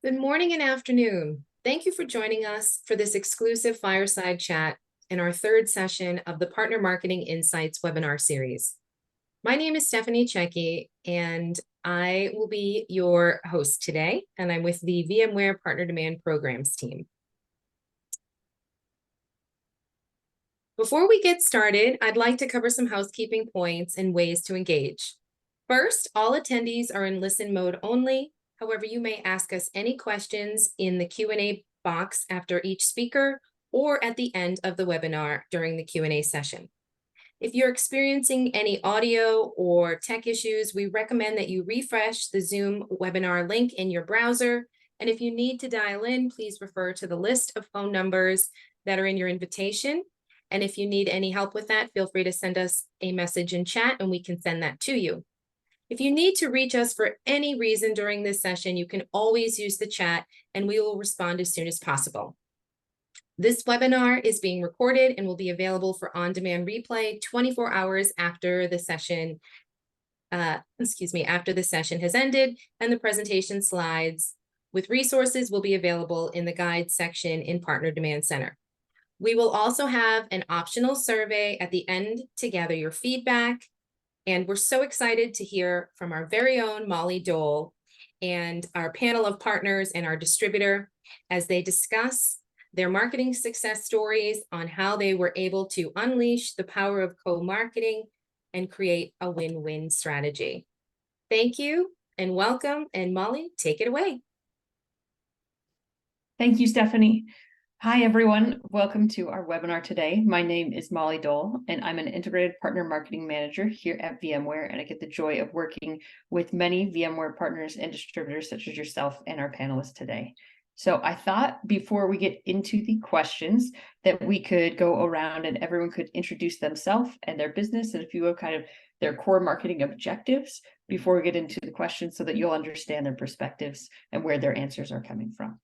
Good morning and afternoon. Thank you for joining us for this exclusive fireside chat in our third session of the Partner Marketing Insights webinar series. My name is Stephanie Checki, and I will be your host today, and I'm with the VMware Partner Demand Programs team. Before we get started, I'd like to cover some housekeeping points and ways to engage. First, all attendees are in listen mode only. However, you may ask us any questions in the Q&A box after each speaker or at the end of the webinar during the Q&A session. If you're experiencing any audio or tech issues, we recommend that you refresh the Zoom webinar link in your browser. And if you need to dial in, please refer to the list of phone numbers that are in your invitation. And if you need any help with that, feel free to send us a message in chat and we can send that to you. If you need to reach us for any reason during this session, you can always use the chat and we will respond as soon as possible. This webinar is being recorded and will be available for on-demand replay 24 hours after the session, after the session has ended, and the presentation slides with resources will be available in the guide section in Partner Demand Center. We will also have an optional survey at the end to gather your feedback. And we're so excited to hear from our very own Molly Doell and our panel of partners and our distributor as they discuss their marketing success stories on how they were able to unleash the power of co-marketing and create a win-win strategy. Thank you and welcome. And Molly, take it away. Thank you, Stephanie. Hi, everyone. Welcome to our webinar today. My name is Molly Doell, and I'm an Integrated Partner Marketing Manager here at VMware, and I get the joy of working with many VMware partners and distributors such as yourself and our panelists today. So I thought before we get into the questions that we could go around and everyone could introduce themselves and their business and if you will kind of their core marketing objectives before we get into the questions so that you'll understand their perspectives and where their answers are coming from.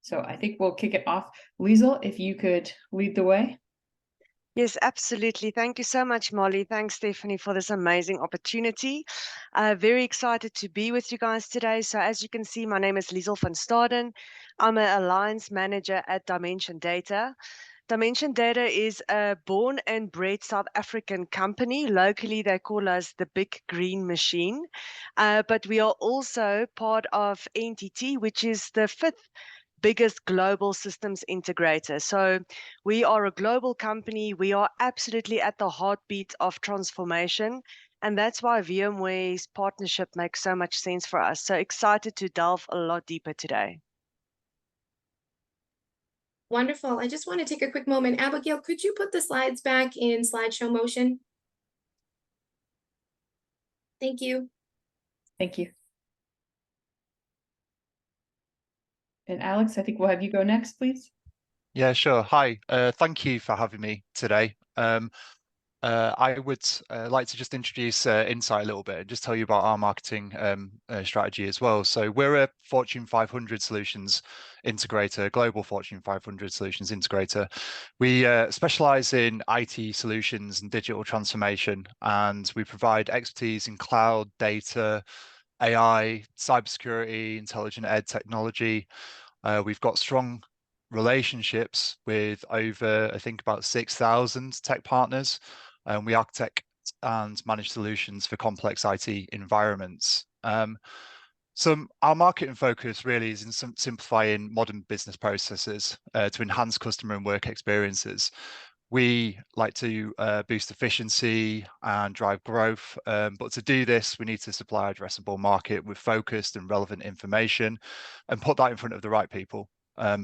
So I think we'll kick it off. Liezl, if you could lead the way. Yes, absolutely. Thank you so much, Molly. Thanks, Stephanie, for this amazing opportunity. Very excited to be with you guys today. So as you can see, my name is Liezl Van Staden. I'm an Alliance Manager at Dimension Data. Dimension Data is a born and bred South African company. Locally, they call us the Big Green Machine. But we are also part of NTT, which is the fifth biggest global systems integrator. So we are a global company. We are absolutely at the heartbeat of transformation. And that's why VMware's partnership makes so much sense for us. So excited to delve a lot deeper today. Wonderful. I just want to take a quick moment. Abigail, could you put the slides back in slideshow motion? Thank you. Thank you. And Alex, I think we'll have you go next, please. Yeah, sure. Hi, thank you for having me today. I would like to just introduce Insight a little bit and just tell you about our marketing strategy as well. So we're a Fortune 500 solutions integrator, global Fortune 500 solutions integrator. We specialize in IT solutions and digital transformation, and we provide expertise in cloud, data, AI, cybersecurity, intelligent ed technology. We've got strong relationships with over, I think, about 6,000 tech partners, and we architect and manage solutions for complex IT environments. So our marketing focus really is in simplifying modern business processes to enhance customer and work experiences. We like to boost efficiency and drive growth, but to do this, we need to supply an addressable market with focused and relevant information and put that in front of the right people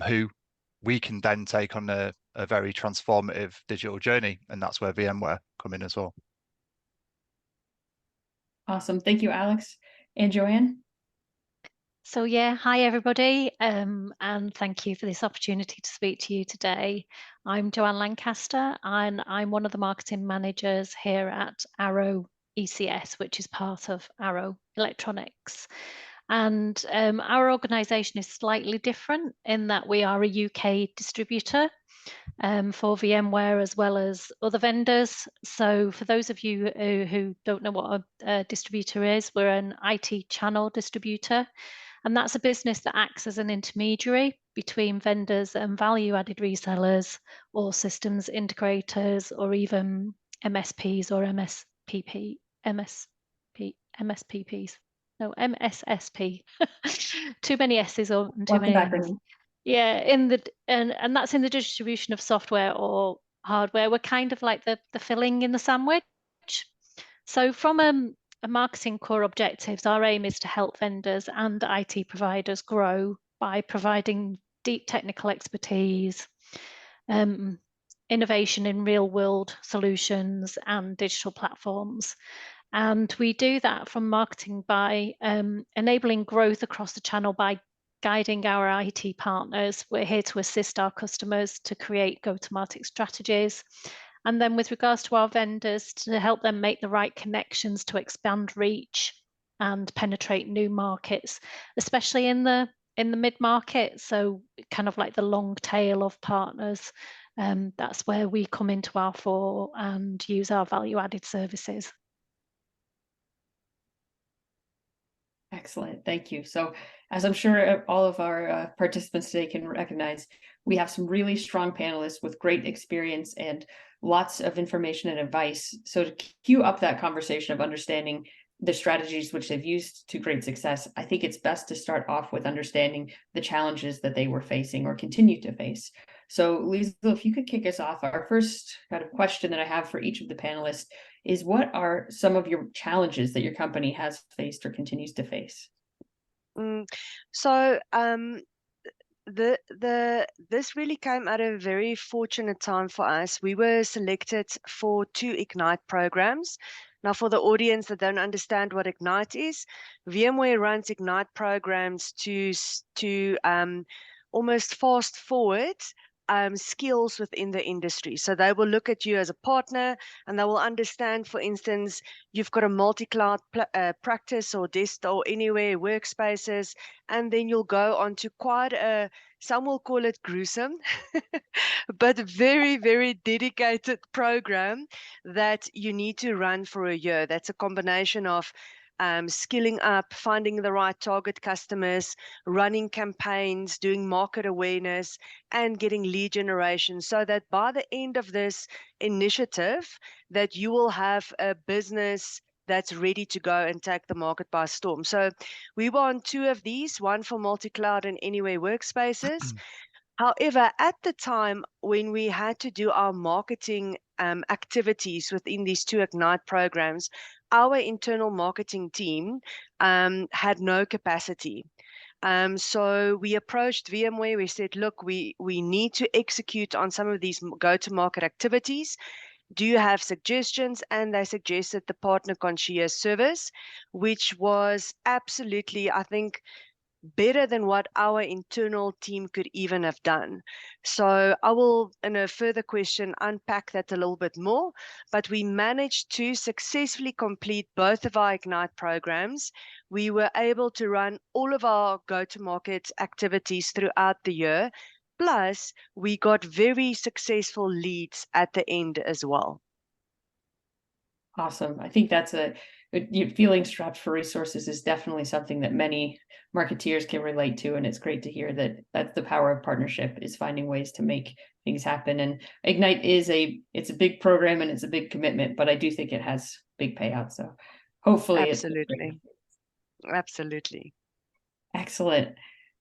who we can then take on a very transformative digital journey, and that's where VMware come in as well. Awesome. Thank you, Alex. And Joanne? So yeah, hi everybody, and thank you for this opportunity to speak to you today. I'm Joanne Lancaster, and I'm one of the marketing managers here at Arrow ECS, which is part of Arrow Electronics. And our organisation is slightly different in that we are a UK distributor for VMware as well as other vendors. So for those of you who don't know what a distributor is, we're an IT channel distributor. And that's a business that acts as an intermediary between vendors and value-added resellers or systems integrators or even MSPs or MSPPs. No, MSSP. Too many S's or too many N's. Yeah, and that's in the distribution of software or hardware. We're kind of like the filling in the sandwich. So from a marketing core objectives, our aim is to help vendors and IT providers grow by providing deep technical expertise, innovation in real world solutions and digital platforms. And we do that from marketing by enabling growth across the channel by guiding our IT partners. We're here to assist our customers to create go-to-market strategies. And then with regards to our vendors, to help them make the right connections to expand reach and penetrate new markets, especially in the mid-market. So kind of like the long tail of partners. That's where we come into our fore and use our value-added services. Excellent, thank you. So as I'm sure all of our participants today can recognize, we have some really strong panelists with great experience and lots of information and advice. So to cue up that conversation of understanding the strategies which they've used to great success, I think it's best to start off with understanding the challenges that they were facing or continue to face. So Liezl, if you could kick us off, our first kind of question that I have for each of the panelists is, what are some of your challenges that your company has faced or continues to face? This really came at a very fortunate time for us. We were selected for 2 Ignite programs. Now, for the audience that don't understand what Ignite is, VMware runs Ignite programs to almost fast forward skills within the industry. So they will look at you as a partner and they will understand, for instance, you've got a multi-cloud practice or desktop or anywhere workspaces, and then you'll go on to quite a, some will call it gruesome, but very, very dedicated program that you need to run for a year. That's a combination of skilling up, finding the right target customers, running campaigns, doing market awareness, and getting lead generation, so that by the end of this initiative, that you will have a business that's ready to go and take the market by storm. So we were on 2 of these, one for multi-cloud and anywhere workspaces. However, at the time when we had to do our marketing activities within these 2 Ignite programs, our internal marketing team had no capacity. So we approached VMware. We said, look, we need to execute on some of these go-to-market activities. Do you have suggestions? And they suggested the Partner Concierge service, which was absolutely, I think, better than what our internal team could even have done. So I will, in a further question, unpack that a little bit more, but we managed to successfully complete both of our Ignite programs. We were able to run all of our go-to-market activities throughout the year, plus we got very successful leads at the end as well. Awesome. I think that's feeling strapped for resources is definitely something that many marketeers can relate to, and it's great to hear that that's the power of partnership, is finding ways to make things happen. And Ignite is it's a big program and it's a big commitment, but I do think it has big payouts. So hopefully Absolutely. Excellent.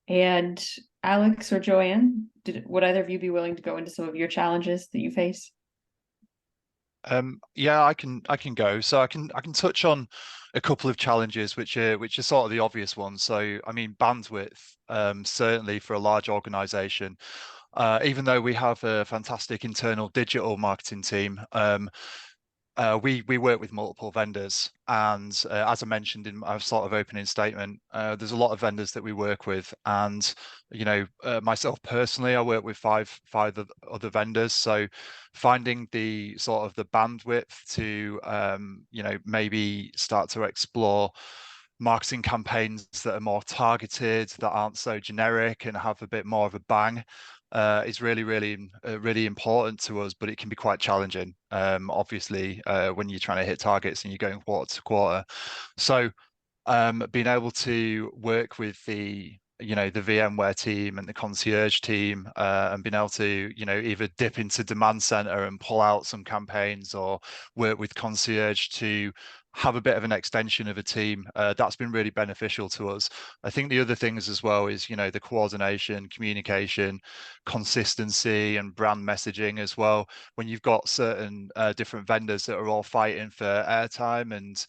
And Alex or Joanne, would either of you be willing to go into some of your challenges that you face? Yeah, I can go. So I can touch on a couple of challenges which are sort of the obvious ones. So I mean, bandwidth, certainly for a large organization, even though we have a fantastic internal digital marketing team, we work with multiple vendors, and as I mentioned in my sort of opening statement, there's a lot of vendors that we work with, and you know, myself personally, I work with five other vendors. So finding the sort of the bandwidth to you know, maybe start to explore marketing campaigns that are more targeted, that aren't so generic and have a bit more of a bang, is really important to us, but it can be quite challenging, obviously, when you're trying to hit targets and you're going quarter to quarter. So being able to work with the VMware team and the concierge team, and being able to, either dip into demand center and pull out some campaigns, or work with concierge to have a bit of an extension of a team. That's been really beneficial to us. I think the other things as well is, the coordination, communication, consistency, and brand messaging as well. When you've got certain different vendors that are all fighting for airtime, and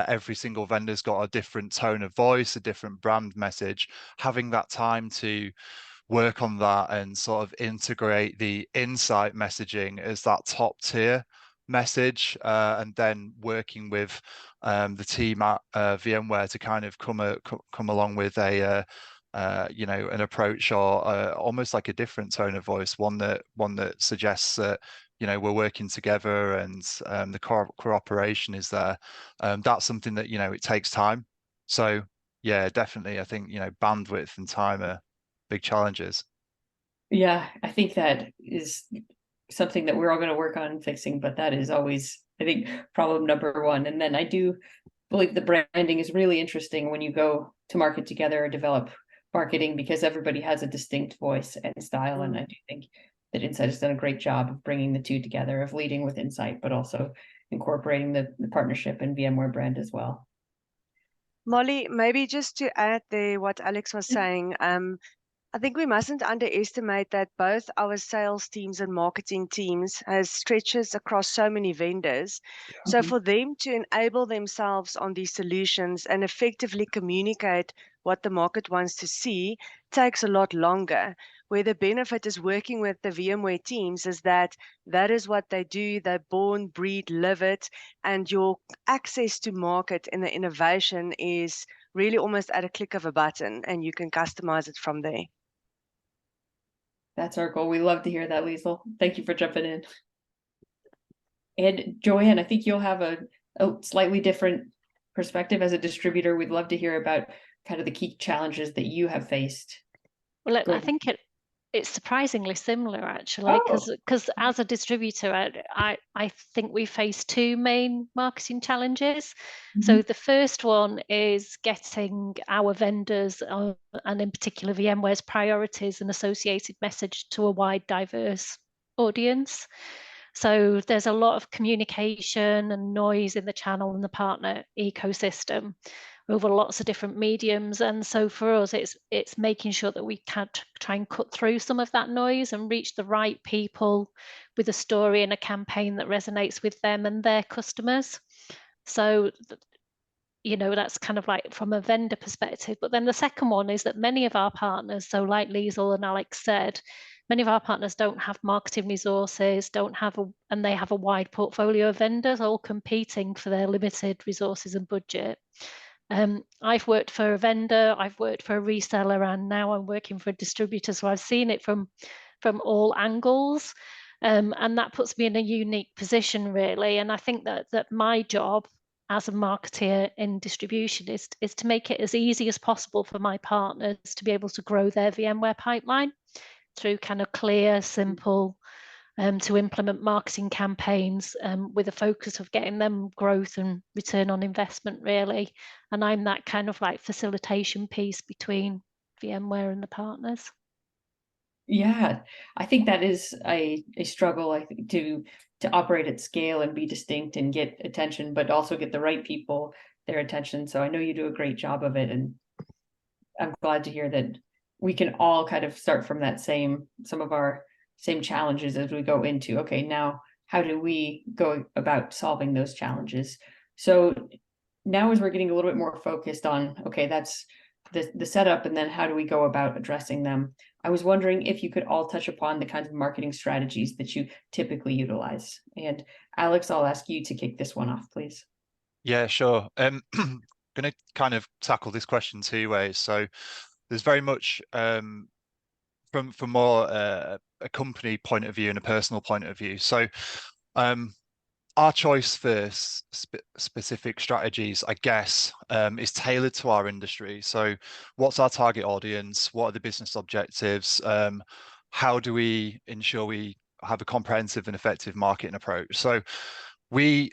every single vendor's got a different tone of voice, a different brand message, having that time to work on that and sort of integrate the insight messaging as that top tier message, and then working with the team at VMware to kind of come along with a an approach, or almost like a different tone of voice, one that suggests that we're working together, and the cooperation is there. That's something that it takes time. So yeah, definitely, I think bandwidth and time are big challenges. Yeah, I think that is something that we're all going to work on fixing, but that is always, I think, problem number one. And then I do believe the branding is really interesting when you go to market together or develop marketing, because everybody has a distinct voice and style. And I do think that Insight has done a great job of bringing the two together, of leading with Insight, but also incorporating the partnership and VMware brand as well. Molly, maybe just to add there what Alex was saying, I think we mustn't underestimate that both our sales teams and marketing teams has stretches across so many vendors. So for them to enable themselves on these solutions and effectively communicate what the market wants to see takes a lot longer. Where the benefit is working with the VMware teams is that is what they do. They're born, breed, live it, and your access to market and the innovation is really almost at a click of a button, and you can customize it from there. That's our goal. We love to hear that, Liezl. Thank you for jumping in. And Joanne, I think you'll have a slightly different perspective as a distributor. We'd love to hear about kind of the key challenges that you have faced. Well, I think it's surprisingly similar, actually, because as a distributor, I think we face two main marketing challenges. So the first one is getting our vendors, and in particular VMware's priorities and associated message to a wide, diverse audience. So there's a lot of communication and noise in the channel and the partner ecosystem over lots of different mediums. And so for us, it's making sure that we can try and cut through some of that noise and reach the right people with a story and a campaign that resonates with them and their customers. So, that's kind of like from a vendor perspective. But then the second one is that many of our partners, so like Liezl and Alex said, many of our partners don't have marketing resources, and they have a wide portfolio of vendors all competing for their limited resources and budget. I've worked for a vendor, I've worked for a reseller, and now I'm working for a distributor. So I've seen it from all angles, and that puts me in a unique position, really. And I think that my job as a marketer in distribution is to make it as easy as possible for my partners to be able to grow their VMware pipeline through kind of clear, simple, to implement marketing campaigns with a focus of getting them growth and return on investment, really. And I'm that kind of like facilitation piece between VMware and the partners. Yeah, I think that is a struggle, I think, to operate at scale and be distinct and get attention, but also get the right people their attention. So I know you do a great job of it, and I'm glad to hear that we can all kind of start from that some of our same challenges as we go into, okay, now how do we go about solving those challenges? So now, as we're getting a little bit more focused on, okay, that's the setup, and then how do we go about addressing them? I was wondering if you could all touch upon the kinds of marketing strategies that you typically utilize. And Alex, I'll ask you to kick this one off, please. Yeah, sure. I'm going to kind of tackle this question two ways. So there's very much from more a company point of view and a personal point of view. So our choice for specific strategies, I guess, is tailored to our industry. So what's our target audience? What are the business objectives? How do we ensure we have a comprehensive and effective marketing approach? So we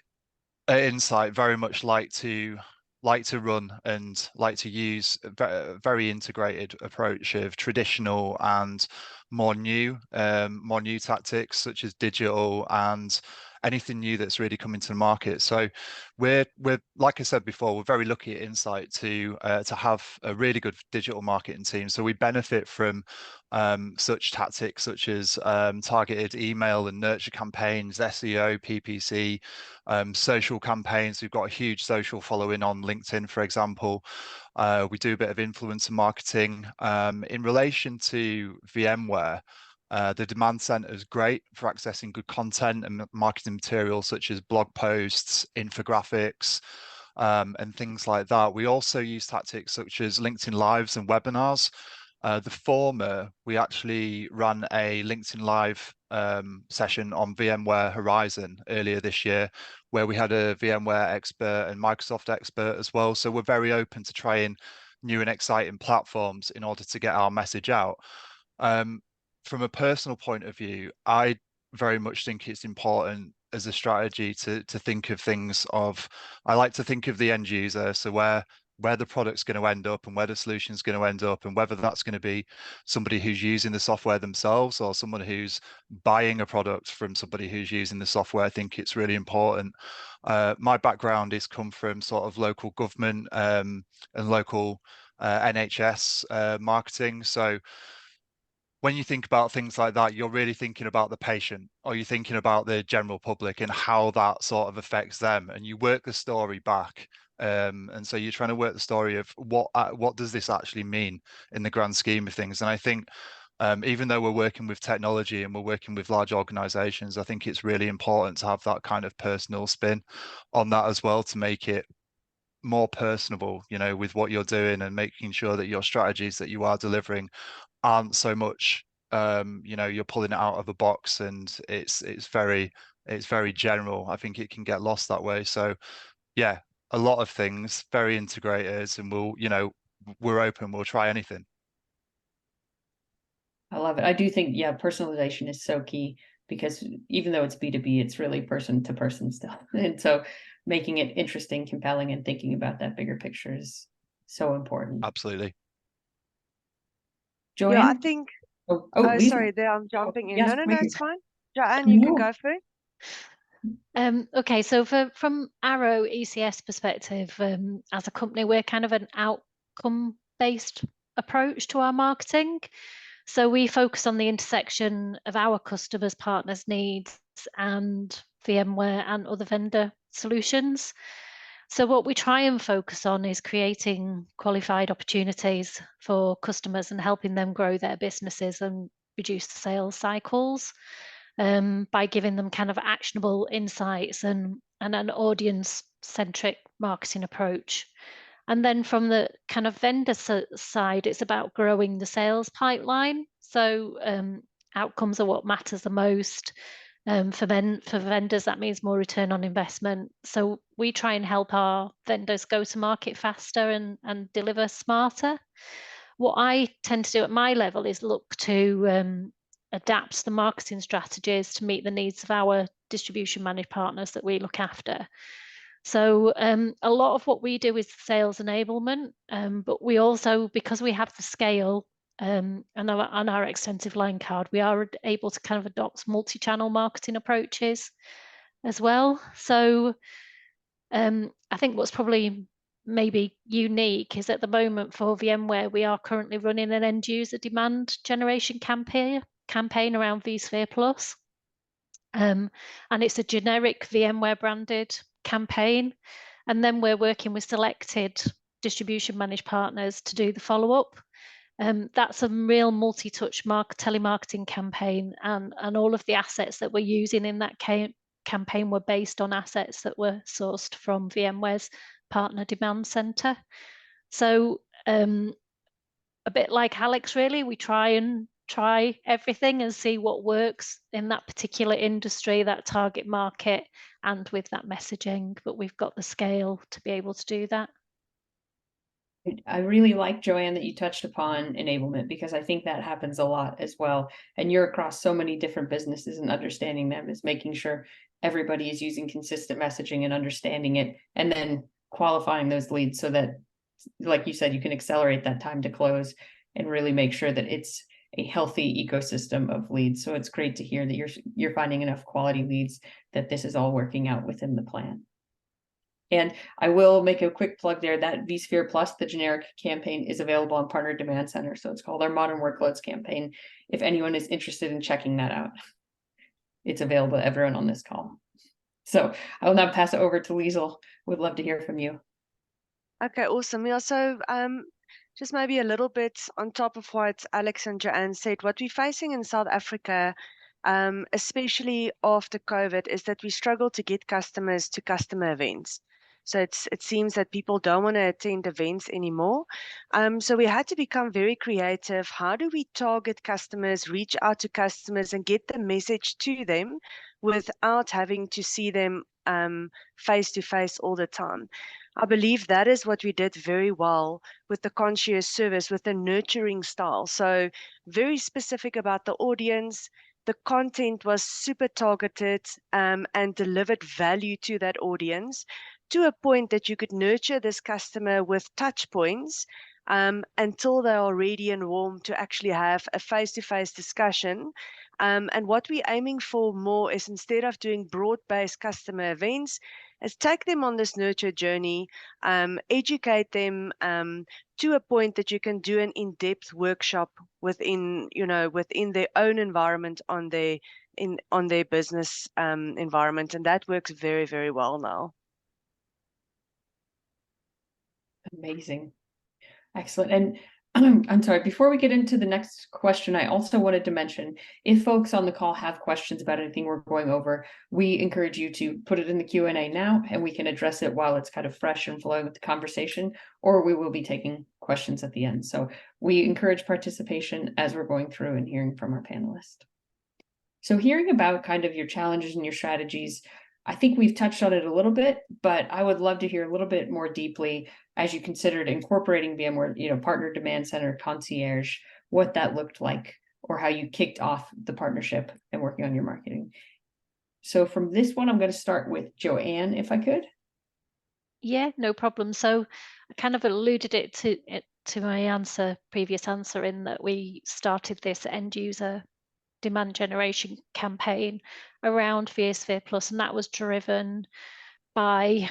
at Insight very much like to like to run and like to use a very integrated approach of traditional and more new tactics such as digital and anything new that's really coming to the market. So we're like I said before, we're very lucky at Insight to have a really good digital marketing team. So we benefit from such tactics such as targeted email and nurture campaigns, SEO, PPC, social campaigns. We've got a huge social following on LinkedIn, for example. We do a bit of influencer marketing. In relation to VMware, the demand center is great for accessing good content and marketing materials such as blog posts, infographics, and things like that. We also use tactics such as LinkedIn Lives and webinars. The former, we actually ran a LinkedIn Live session on VMware Horizon earlier this year, where we had a VMware expert and Microsoft expert as well. So we're very open to trying new and exciting platforms in order to get our message out. From a personal point of view, I very much think it's important as a strategy to think of things of, I like to think of the end user, so where the product's going to end up and where the solution's going to end up, and whether that's going to be somebody who's using the software themselves or someone who's buying a product from somebody who's using the software. I think it's really important. My background is come from sort of local government and local NHS marketing. So when you think about things like that, you're really thinking about the patient, or you're thinking about the general public and how that sort of affects them, and you work the story back. And so you're trying to work the story of what does this actually mean in the grand scheme of things. And I think even though we're working with technology and we're working with large organizations, I think it's really important to have that kind of personal spin on that as well, to make it more personable, you know, with what you're doing, and making sure that your strategies that you are delivering aren't so much you know, you're pulling it out of a box and it's very general. I think it can get lost that way. So yeah, a lot of things, very integrated, and we're open, we'll try anything. I love it. I do think, yeah, personalization is so key, because even though it's B2B, it's really person to person still. And so making it interesting, compelling, and thinking about that bigger picture is so important. Absolutely. Joanne? Yeah, I think. Oh, Sorry, Liezl. there I'm jumping in. Yes, No, please. it's fine. Joanne, you can No. go first. Okay, so from Arrow ECS perspective, as a company, we're kind of an outcome-based approach to our marketing. So we focus on the intersection of our customers, partners' needs, and VMware and other vendor solutions. So what we try and focus on is creating qualified opportunities for customers and helping them grow their businesses and reduce the sales cycles, by giving them kind of actionable insights and an audience-centric marketing approach. And then from the kind of vendor side, it's about growing the sales pipeline. So outcomes are what matters the most. For vendors, that means more return on investment. So we try and help our vendors go to market faster and deliver smarter. What I tend to do at my level is look to adapt the marketing strategies to meet the needs of our distribution managed partners that we look after. So a lot of what we do is sales enablement, but we also, because we have the scale and our extensive line card, we are able to kind of adopt multi-channel marketing approaches as well. So I think what's probably maybe unique is at the moment for VMware, we are currently running an end user demand generation campaign around vSphere Plus. And it's a generic VMware branded campaign. And then we're working with selected distribution managed partners to do the follow-up. That's a real multi-touch telemarketing campaign, and all of the assets that we're using in that campaign were based on assets that were sourced from VMware's partner demand center. So a bit like Alex, really, we try everything and see what works in that particular industry, that target market, and with that messaging, but we've got the scale to be able to do that. I really like, Joanne, that you touched upon enablement, because I think that happens a lot as well. And you're across so many different businesses, and understanding them is making sure everybody is using consistent messaging and understanding it, and then qualifying those leads so that, like you said, you can accelerate that time to close and really make sure that it's a healthy ecosystem of leads. So it's great to hear that you're finding enough quality leads that this is all working out within the plan. And I will make a quick plug there that vSphere Plus, the generic campaign, is available on Partner Demand Center. So it's called our Modern Workloads campaign. If anyone is interested in checking that out, it's available to everyone on this call. So I will now pass it over to Liezl. Would love to hear from you. Okay, awesome. Yeah, so just maybe a little bit on top of what Alex and Joanne said, what we're facing in South Africa, especially after COVID, is that we struggle to get customers to customer events. So it seems that people don't want to attend events anymore. So we had to become very creative. How do we target customers, reach out to customers, and get the message to them without having to see them face to face all the time? I believe that is what we did very well with the concierge service, with the nurturing style. So very specific about the audience. The content was super targeted and delivered value to that audience to a point that you could nurture this customer with touch points until they are ready and warm to actually have a face-to-face discussion. And what we're aiming for more is, instead of doing broad-based customer events, is take them on this nurture journey, educate them to a point that you can do an in-depth workshop within their own environment on their business environment, and that works very, very well now. Amazing. Excellent. And I'm sorry, before we get into the next question, I also wanted to mention, if folks on the call have questions about anything we're going over, we encourage you to put it in the Q&A now, and we can address it while it's kind of fresh and flowing with the conversation, or we will be taking questions at the end. So we encourage participation as we're going through and hearing from our panelists. So hearing about kind of your challenges and your strategies, I think we've touched on it a little bit, but I would love to hear a little bit more deeply as you considered incorporating VMware, Partner Demand Center Concierge, what that looked like, or how you kicked off the partnership and working on your marketing. So from this one, I'm going to start with Joanne, if I could. Yeah, no problem. So I kind of alluded it to my previous answer, in that we started this end user demand generation campaign around vSphere Plus, and that was driven by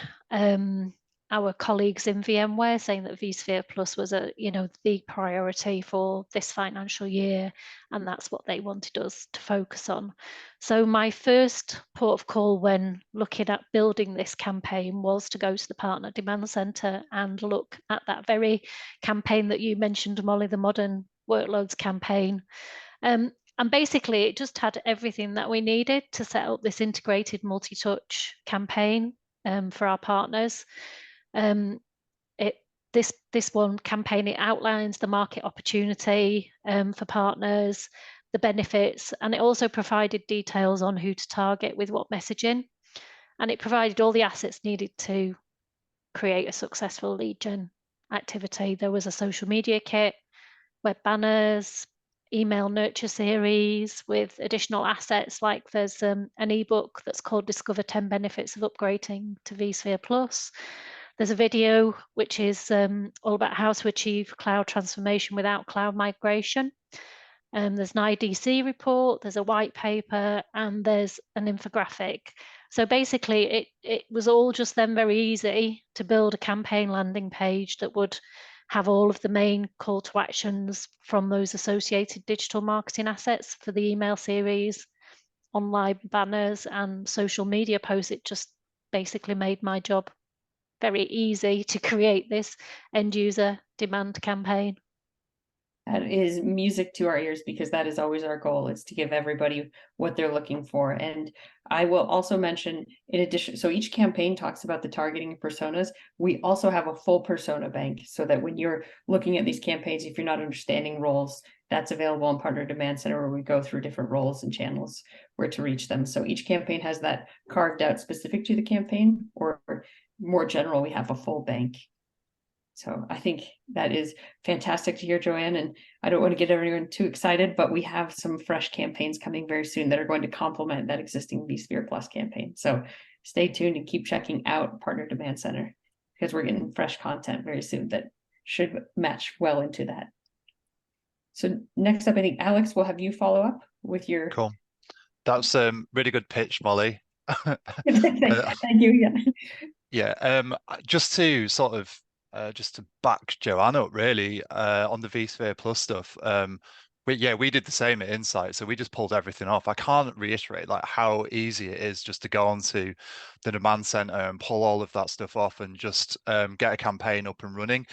our colleagues in VMware saying that vSphere Plus was the priority for this financial year, and that's what they wanted us to focus on. So my first port of call when looking at building this campaign was to go to the Partner Demand Center and look at that very campaign that you mentioned, Molly, the Modern Workloads campaign. And basically, it just had everything that we needed to set up this integrated multi-touch campaign for our partners. This one campaign, it outlines the market opportunity for partners, the benefits, and it also provided details on who to target with what messaging. And it provided all the assets needed to create a successful lead gen activity. There was a social media kit, web banners, email nurture series with additional assets, like there's an ebook that's called Discover 10 Benefits of Upgrading to vSphere Plus. There's a video which is all about how to achieve cloud transformation without cloud migration. There's an IDC report, there's a white paper, and there's an infographic. So basically, it was all just then very easy to build a campaign landing page that would have all of the main call to actions from those associated digital marketing assets for the email series, online banners, and social media posts. It just basically made my job very easy to create this end user demand campaign. That is music to our ears, because that is always our goal, is to give everybody what they're looking for. And I will also mention, in addition, so each campaign talks about the targeting personas. We also have a full persona bank, so that when you're looking at these campaigns, if you're not understanding roles, that's available on Partner Demand Center, where we go through different roles and channels where to reach them. So each campaign has that carved out specific to the campaign, or more general, we have a full bank. So I think that is fantastic to hear, Joanne, and I don't want to get everyone too excited, but we have some fresh campaigns coming very soon that are going to complement that existing vSphere Plus campaign. So stay tuned and keep checking out Partner Demand Center, because we're getting fresh content very soon that should match well into that. So next up, I think Alex, will have you follow up with your. Cool. That's really good pitch, Molly. Thank you. Yeah. Yeah. Just to sort of just to back Joanne up really on the vSphere Plus stuff. We did the same at Insight, so we just pulled everything off. I can't reiterate like how easy it is just to go onto the demand center and pull all of that stuff off and just get a campaign up and running.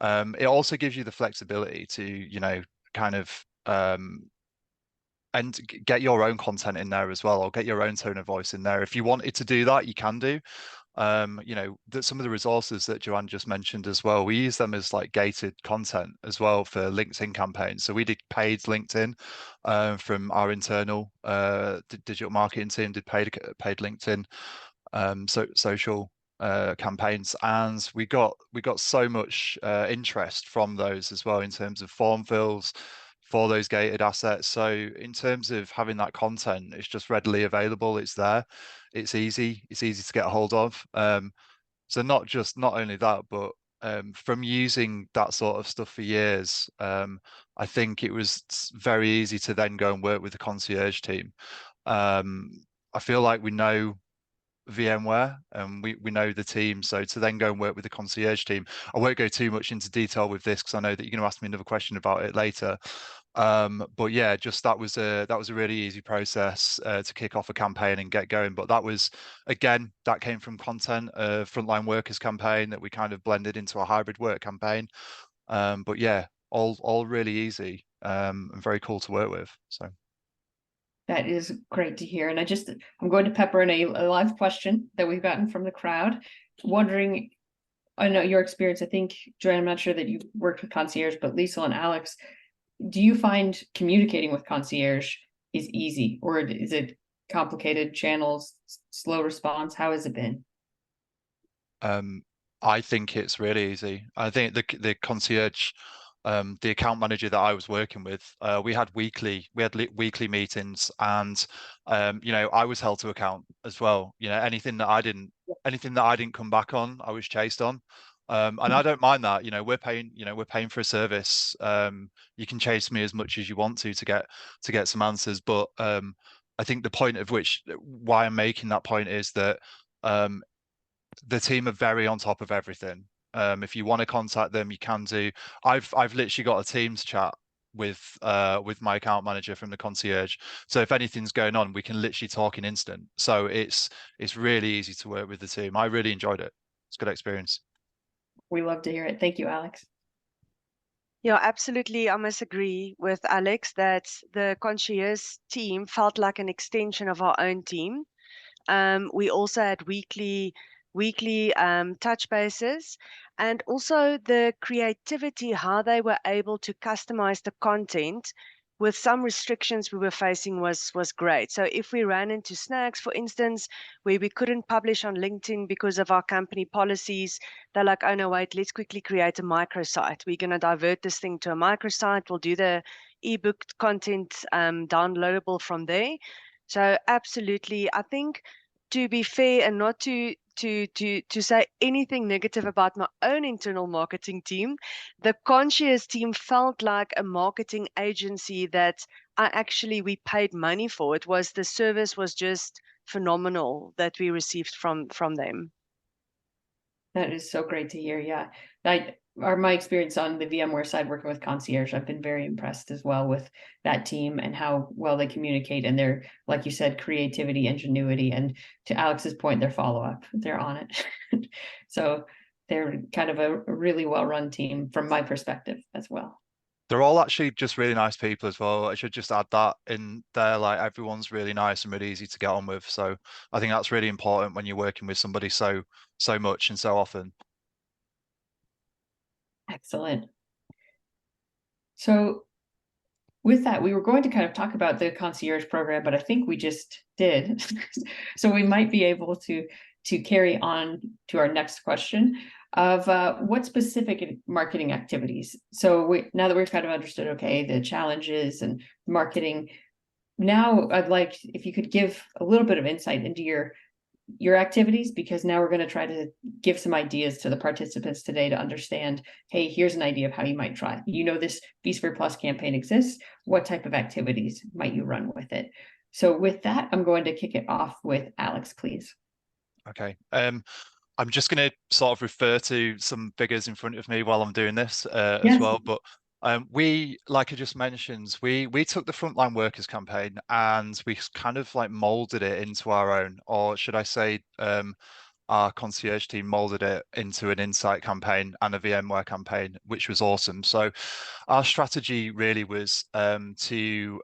It also gives you the flexibility to, kind of and get your own content in there as well, or get your own tone of voice in there. If you wanted to do that, you can do. Some of the resources that Joanne just mentioned as well, we use them as like gated content as well for LinkedIn campaigns. So we did paid LinkedIn from our internal digital marketing team, did paid LinkedIn social campaigns, and we got so much interest from those as well in terms of form fills for those gated assets. So in terms of having that content, it's just readily available. It's there. It's easy to get a hold of. So not only that, but from using that sort of stuff for years, I think it was very easy to then go and work with the concierge team. I feel like we know VMware and we know the team, so to then go and work with the concierge team, I won't go too much into detail with this because I know that you're going to ask me another question about it later, but yeah, just that was a really easy process to kick off a campaign and get going. But that was, again, that came from content, frontline workers campaign that we kind of blended into a hybrid work campaign, but yeah, all really easy and very cool to work with. So that is great to hear. And I'm going to pepper in a live question that we've gotten from the crowd, wondering, I know your experience, I think, Joanne, I'm not sure that you've worked with concierge, but Liezl and Alex, do you find communicating with concierge is easy, or is it complicated channels, slow response? How has it been? I think it's really easy. I think the concierge, the account manager that I was working with, we had weekly meetings, and I was held to account as well. Anything that I didn't come back on, I was chased on. And I don't mind that. We're paying for a service. You can chase me as much as you want to get some answers. But I think the point of why I'm making that point is that the team are very on top of everything. If you want to contact them, you can do. I've literally got a Teams chat with my account manager from the concierge. So if anything's going on, we can literally talk in instant. So it's really easy to work with the team. I really enjoyed it. It's a good experience. We love to hear it. Thank you, Alex. Yeah, absolutely. I must agree with Alex that the concierge team felt like an extension of our own team. We also had weekly touch bases, and also the creativity, how they were able to customize the content with some restrictions we were facing was great. So if we ran into snags, for instance, where we couldn't publish on LinkedIn because of our company policies, they're like, oh no, wait, let's quickly create a microsite. We're going to divert this thing to a microsite. We'll do the ebook content downloadable from there. So absolutely, I think, to be fair and not to say anything negative about my own internal marketing team, the concierge team felt like a marketing agency that we paid money for. The service was just phenomenal that we received from them. That is so great to hear. Yeah, my experience on the VMware side working with concierge, I've been very impressed as well with that team and how well they communicate, and their, like you said, creativity, ingenuity, and to Alex's point, their follow-up, they're on it. So they're kind of a really well-run team from my perspective as well. They're all actually just really nice people as well. I should just add that in there, like everyone's really nice and really easy to get on with. So I think that's really important when you're working with somebody so much and so often. Excellent. So with that, we were going to kind of talk about the concierge program, but I think we just did. So we might be able to carry on to our next question of what specific marketing activities. So now that we've kind of understood, okay, the challenges and marketing, now I'd like if you could give a little bit of insight into your your activities, because now we're going to try to give some ideas to the participants today to understand, hey, here's an idea of how you might try. You know, this vSphere Plus campaign exists. What type of activities might you run with it? So with that, I'm going to kick it off with Alex, please. Okay. I'm just going to sort of refer to some figures in front of me while I'm doing this as well. But we, like I just mentioned, we took the frontline workers campaign and we kind of like molded it into our own, or should I say, our concierge team molded it into an insight campaign and a VMware campaign, which was awesome. So our strategy really was to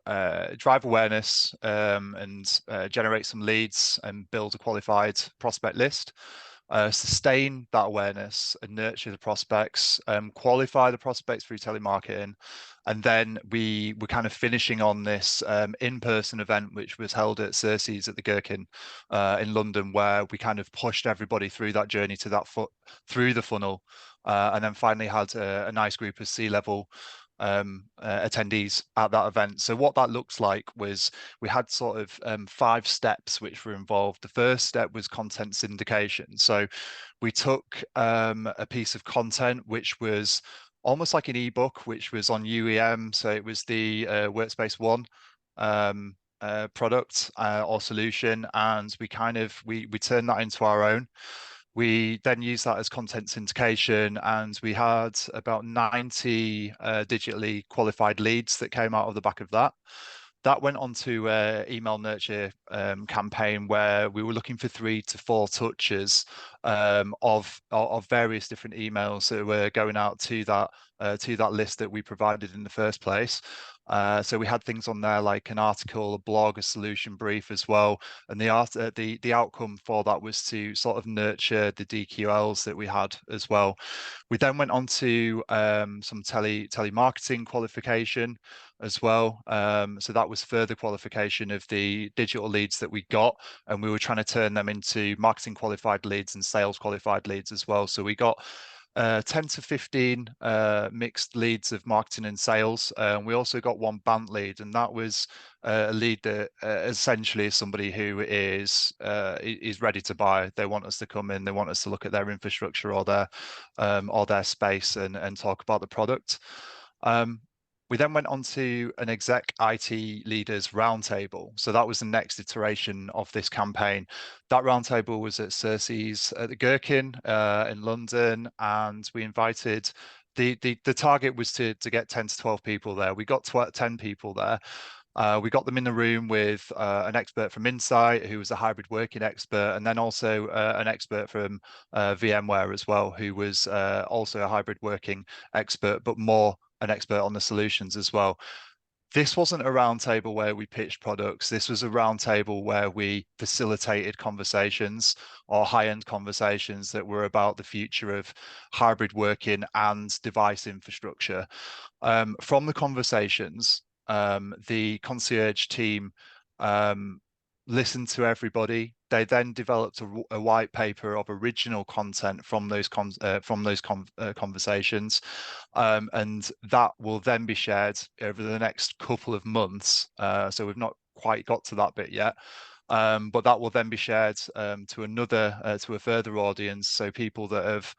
drive awareness and generate some leads and build a qualified prospect list. Sustain that awareness and nurture the prospects, qualify the prospects through telemarketing. And then we were kind of finishing on this in-person event, which was held at Cersei's at the Gherkin in London, where we kind of pushed everybody through that journey to that through the funnel. And then finally had a nice group of C-level attendees at that event. So what that looks like was we had sort of 5 steps which were involved. The first step was content syndication. So we took a piece of content which was almost like an ebook, which was on UEM. So it was the Workspace ONE product or solution, and we turned that into our own. We then used that as content syndication, and we had about 90 digitally qualified leads that came out of the back of that. That went on to email nurture campaign, where we were looking for 3 to 4 touches of various different emails that were going out to that list that we provided in the first place. So we had things on there like an article, a blog, a solution brief as well. And the outcome for that was to sort of nurture the DQLs that we had as well. We then went on to some telemarketing qualification as well. So that was further qualification of the digital leads that we got, and we were trying to turn them into marketing qualified leads and sales qualified leads as well. So we got 10 to 15 mixed leads of marketing and sales. We also got 1 BANT lead, and that was a lead that essentially is somebody who is ready to buy. They want us to come in, they want us to look at their infrastructure or their space and talk about the product. We then went on to an exec IT leaders roundtable. So that was the next iteration of this campaign. That roundtable was at Cersei's at the Gherkin in London, and we invited the target was to get 10 to 12 people there. We got 10 people there. We got them in the room with an expert from Insight, who was a hybrid working expert, and then also an expert from VMware as well, who was also a hybrid working expert, but more an expert on the solutions as well. This wasn't a roundtable where we pitched products. This was a roundtable where we facilitated conversations, or high-end conversations, that were about the future of hybrid working and device infrastructure. From the conversations, the concierge team listened to everybody. They then developed a white paper of original content from those conversations, and that will then be shared over the next couple of months. So we've not quite got to that bit yet, but that will then be shared to a further audience. So people that have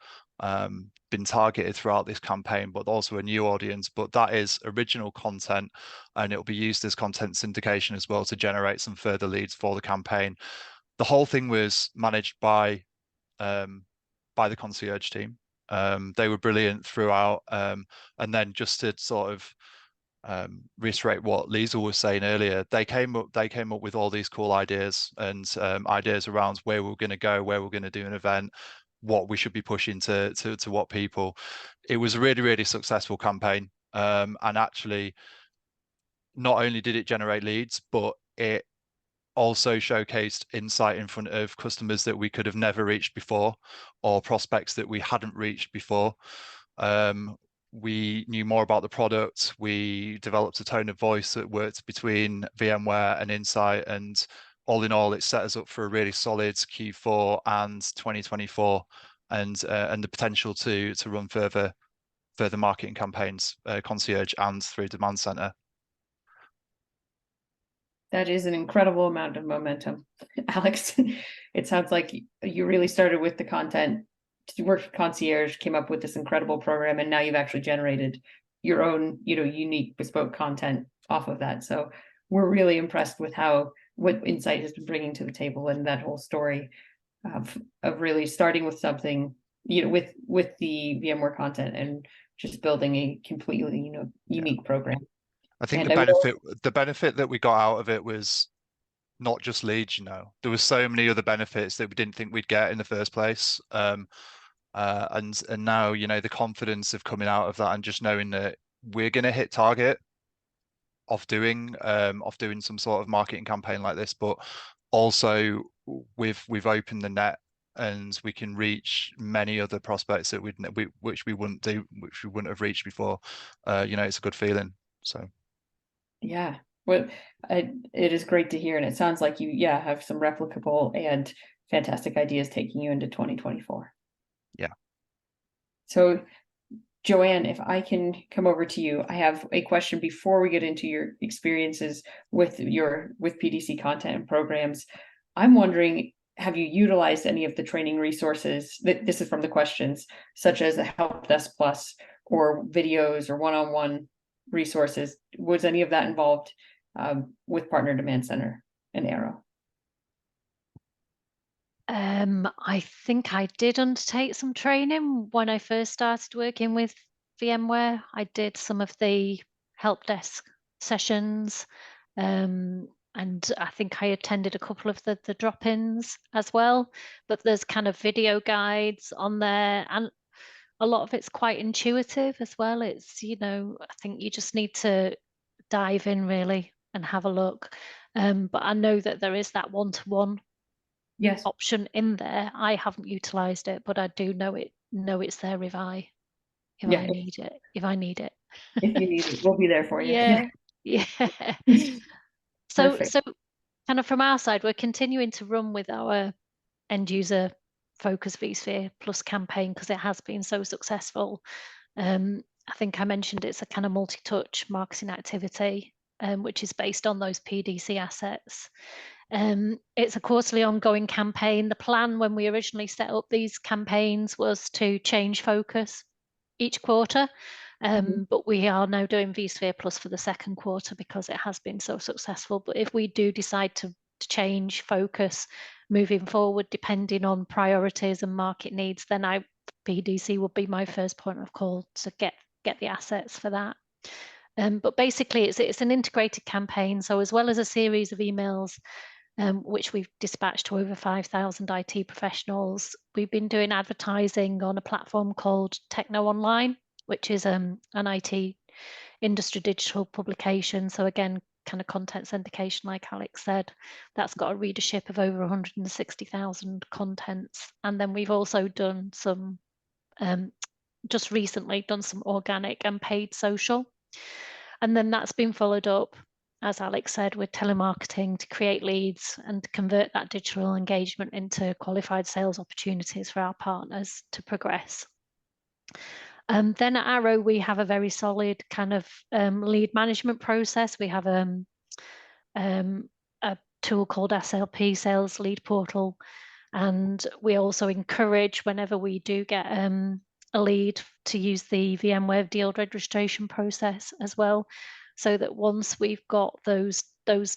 been targeted throughout this campaign, but also a new audience. But that is original content, and it will be used as content syndication as well to generate some further leads for the campaign. The whole thing was managed by the concierge team. They were brilliant throughout. And then just to sort of reiterate what Liezl was saying earlier, they came up with all these cool ideas and ideas around where we're going to go, where we're going to do an event, what we should be pushing to what people. It was a really, really successful campaign. And actually, not only did it generate leads, but it also showcased insight in front of customers that we could have never reached before, or prospects that we hadn't reached before. We knew more about the product. We developed a tone of voice that worked between VMware and Insight, and all in all, it set us up for a really solid Q4 and 2024, and the potential to run further marketing campaigns, concierge and through demand center. That is an incredible amount of momentum, Alex. It sounds like you really started with the content, you worked with Concierge, came up with this incredible program, and now you've actually generated your own, unique bespoke content off of that. So we're really impressed with what Insight has been bringing to the table, and that whole story of really starting with something, with the VMware content and just building a completely, unique program. I think And the benefit that we got out of it was not just leads, there was so many other benefits that we didn't think we'd get in the first place. And now, the confidence of coming out of that and just knowing that we're going to hit target of doing some sort of marketing campaign like this, but also we've opened the net and we can reach many other prospects that which we wouldn't have reached before. It's a good feeling. So yeah, well, it is great to hear, and it sounds like you have some replicable and fantastic ideas taking you into 2024. Yeah. So Joanne, if I can come over to you, I have a question before we get into your experiences with PDC content and programs. I'm wondering, have you utilized any of the training resources? This is from the questions, such as a Help Desk Plus or videos or one-on-one resources. Was any of that involved with Partner Demand Center and Arrow? I think I did undertake some training when I first started working with VMware. I did some of the help desk sessions, and I think I attended a couple of the drop-ins as well. But there's kind of video guides on there, and a lot of it's quite intuitive as well. It's, I think you just need to dive in really and have a look. But I know that there is that one-to-one option in there. I haven't utilized it, but I do know it's there if I need it. If I need it. If you need it, we'll be there for you. Yeah. So kind of from our side, we're continuing to run with our end user focus vSphere Plus campaign because it has been so successful. I think I mentioned it's a kind of multi-touch marketing activity, which is based on those PDC assets. It's a quarterly ongoing campaign. The plan when we originally set up these campaigns was to change focus each quarter, but we are now doing vSphere Plus for the second quarter because it has been so successful. But if we do decide to change focus moving forward, depending on priorities and market needs, then PDC would be my first point of call to get the assets for that. But basically, it's an integrated campaign. So as well as a series of emails, which we've dispatched to over 5,000 IT professionals, we've been doing advertising on a platform called Techno Online, which is an IT industry digital publication. So again, kind of content syndication, like Alex said, that's got a readership of over 160,000 contents. And then we've also done some, just recently done some organic and paid social. And then that's been followed up, as Alex said, with telemarketing to create leads and to convert that digital engagement into qualified sales opportunities for our partners to progress. Then at Arrow, we have a very solid kind of lead management process. We have a tool called SLP, Sales Lead Portal, and we also encourage whenever we do get a lead to use the VMware deal registration process as well, so that once we've got those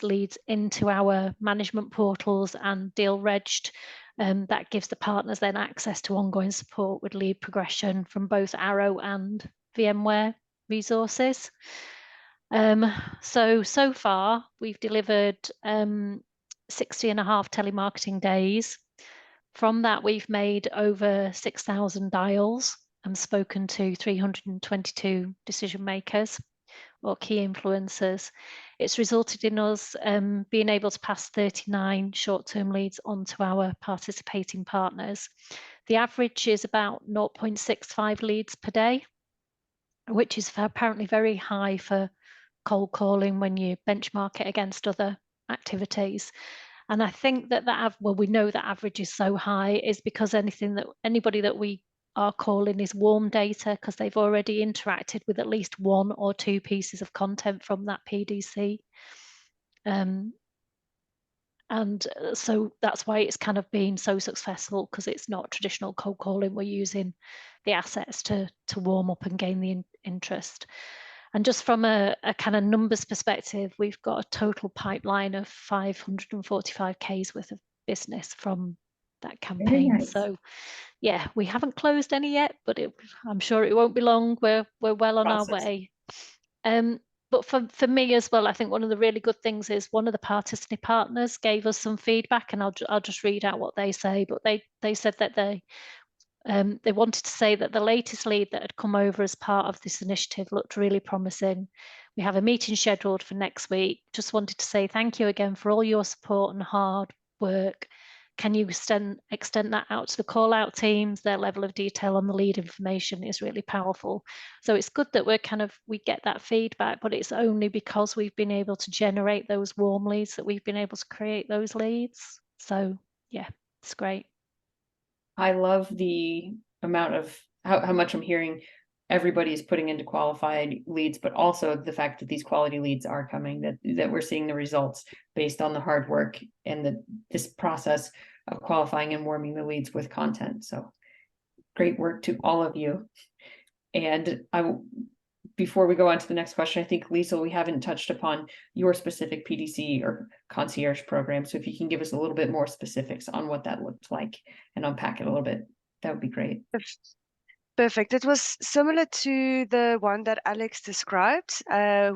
leads into our management portals and deal regged, that gives the partners then access to ongoing support with lead progression from both Arrow and VMware resources. So far we've delivered 60 and a half telemarketing days. From that, we've made over 6,000 dials and spoken to 322 decision makers or key influencers. It's resulted in us being able to pass 39 short-term leads onto our participating partners. The average is about 0.65 leads per day, which is apparently very high for cold calling when you benchmark it against other activities. And I think that we know that average is so high is because anybody that we are calling is warm data because they've already interacted with at least one or two pieces of content from that PDC. And so that's why it's kind of been so successful, because it's not traditional cold calling. We're using the assets to warm up and gain the interest. And just from a kind of numbers perspective, we've got a total pipeline of 545K's worth of business from that campaign. nice. So yeah, we haven't closed any yet, but I'm sure it won't be long. We're well on our way. But for me as well, I think one of the really good things is one of the participant partners gave us some feedback, and I'll just read out what they say. But they said that they wanted to say that the latest lead that had come over as part of this initiative looked really promising. We have a meeting scheduled for next week. Just wanted to say thank you again for all your support and hard work. Can you extend that out to the call out teams? Their level of detail on the lead information is really powerful. So it's good that we get that feedback, but it's only because we've been able to generate those warm leads that we've been able to create those leads. So yeah, it's great. I love the amount of how much I'm hearing everybody is putting into qualified leads, but also the fact that these quality leads are coming, that we're seeing the results based on the hard work and this process of qualifying and warming the leads with content. So great work to all of you. And before we go on to the next question, I think, Liezl, we haven't touched upon your specific PDC or concierge program. So if you can give us a little bit more specifics on what that looked like and unpack it a little bit, that would be great. Perfect. It was similar to the one that Alex described.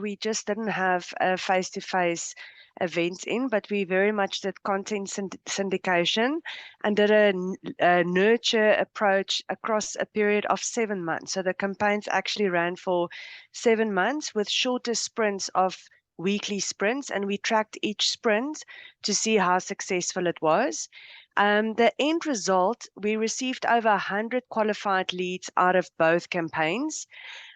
We just didn't have a face-to-face event in, but we very much did content syndication and did a nurture approach across a period of 7 months. So the campaigns actually ran for 7 months with shorter sprints of weekly sprints, and we tracked each sprint to see how successful it was. The end result, we received over 100 qualified leads out of both campaigns.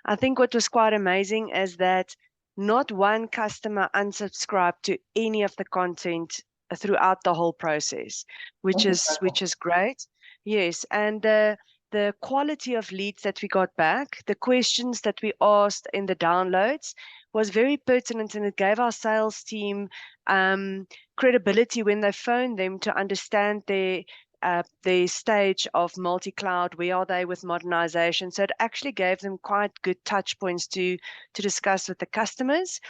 I think what was quite amazing is that not one customer unsubscribed to any of the content throughout the whole process, which is great. Yes, and the quality of leads that we got back, the questions that we asked in the downloads was very pertinent, and it gave our sales team credibility when they phoned them to understand their stage of multi-cloud, where are they with modernization. So it actually gave them quite good touch points to discuss with the customers.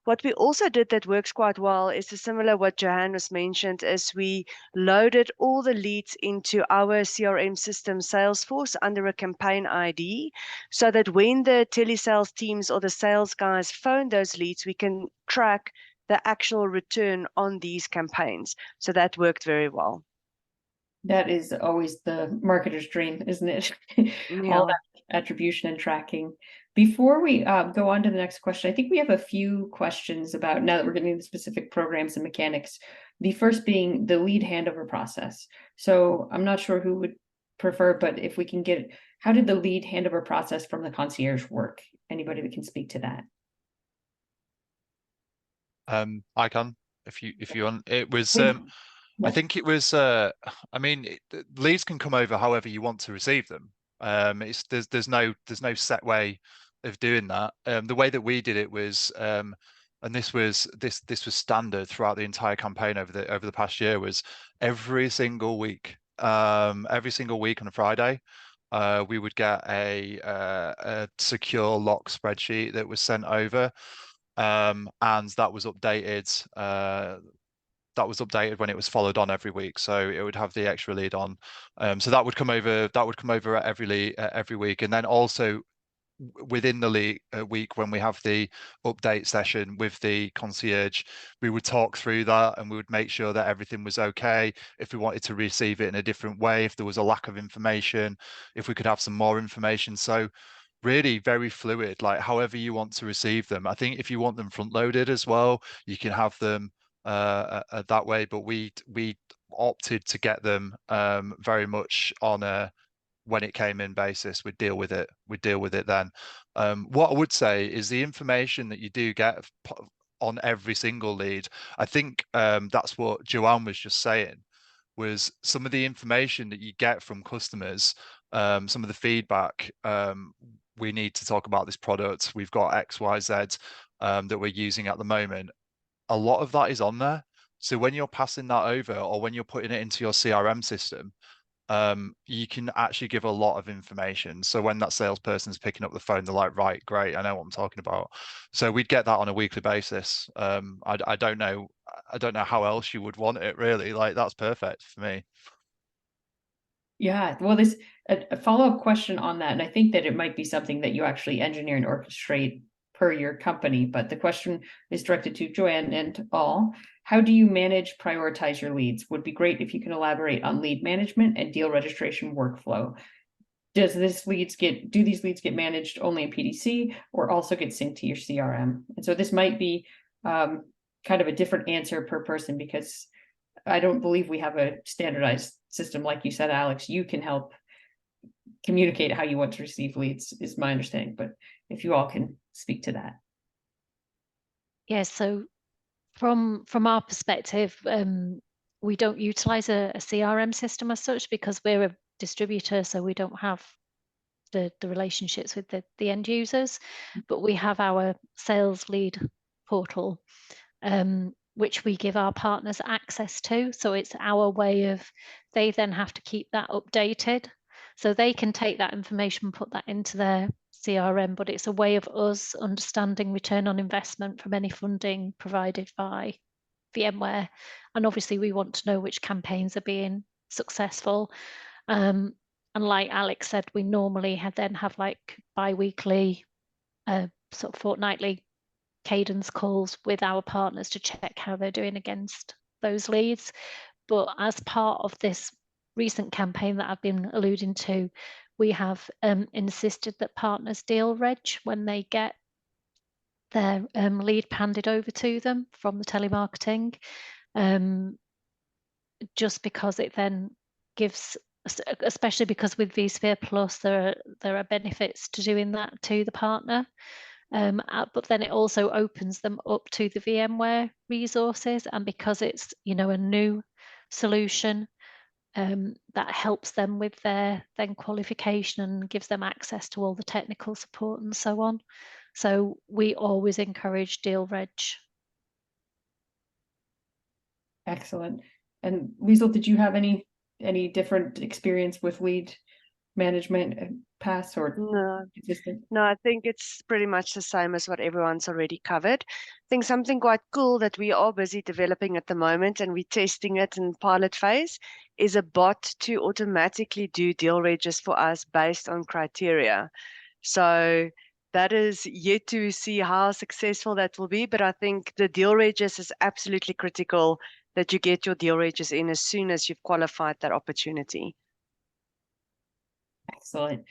What we also did that works quite well is similar what Joanne was mentioned, is we loaded all the leads into our CRM system Salesforce under a campaign ID, so that when the telesales teams or the sales guys phone those leads, we can track the actual return on these campaigns. So that worked very well. That is always the marketer's dream, isn't it? Yeah. All that attribution and tracking. Before we go on to the next question, I think we have a few questions about, now that we're getting into specific programs and mechanics, the first being the lead handover process. So I'm not sure who would prefer, but if we can get, how did the lead handover process from the concierge work? Anybody that can speak to that? I can, if you want. It was I think it was I mean, leads can come over however you want to receive them. There's no set way of doing that. The way that we did it was and this was standard throughout the entire campaign over the past year, was every single week on a Friday we would get a secure lock spreadsheet that was sent over, and that was updated when it was followed on every week. So it would have the extra lead on. So that would come over at every week. And then also within the week, when we have the update session with the concierge, we would talk through that and we would make sure that everything was okay. If we wanted to receive it in a different way, if there was a lack of information, if we could have some more information. So really very fluid, like however you want to receive them. I think if you want them front loaded as well, you can have them that way, but we opted to get them very much on a when it came in basis. We'd deal with it then. What I would say is the information that you do get on every single lead, I think that's what Joanne was just saying, was some of the information that you get from customers, some of the feedback. We need to talk about this product, we've got XYZ that we're using at the moment. A lot of that is on there. So when you're passing that over, or when you're putting it into your CRM system, you can actually give a lot of information. So when that salesperson's picking up the phone, they're like, right, great, I know what I'm talking about. So we'd get that on a weekly basis. I don't know how else you would want it, really. Like, that's perfect for me. Yeah, well, this a follow-up question on that, and I think that it might be something that you actually engineer and orchestrate per your company, but the question is directed to Joanne and all. How do you manage, prioritize your leads? Would be great if you can elaborate on lead management and deal registration workflow. Do these leads get managed only in PDC or also get synced to your CRM? And so this might be kind of a different answer per person, because I don't believe we have a standardized system. Like you said, Alex, you can help communicate how you want to receive leads, is my understanding, but if you all can speak to that. Yeah, so from our perspective, we don't utilize a CRM system as such, because we're a distributor, so we don't have the relationships with the end users, but we have our sales lead portal, which we give our partners access to. So it's our way of, they then have to keep that updated. So they can take that information, put that into their CRM, but it's a way of us understanding return on investment from any funding provided by VMware. And obviously we want to know which campaigns are being successful. And like Alex said, we normally then have like bi-weekly, sort of fortnightly cadence calls with our partners to check how they're doing against those leads. But as part of this recent campaign that I've been alluding to, we have insisted that partners deal reg when they get their lead handed over to them from the telemarketing, just because it then gives, especially because with vSphere Plus, there are benefits to doing that to the partner. But then it also opens them up to the VMware resources, and because it's, you know, a new solution, that helps them with their then qualification and gives them access to all the technical support and so on. So we always encourage deal reg. Excellent. And Liezl, did you have any different experience with lead management past or No, existing? no, I think it's pretty much the same as what everyone's already covered. I think something quite cool that we are busy developing at the moment, and we're testing it in pilot phase, is a bot to automatically do deal registers for us based on criteria. So that is yet to see how successful that will be, but I think the deal registers is absolutely critical that you get your deal registers in as soon as you've qualified that opportunity. Excellent.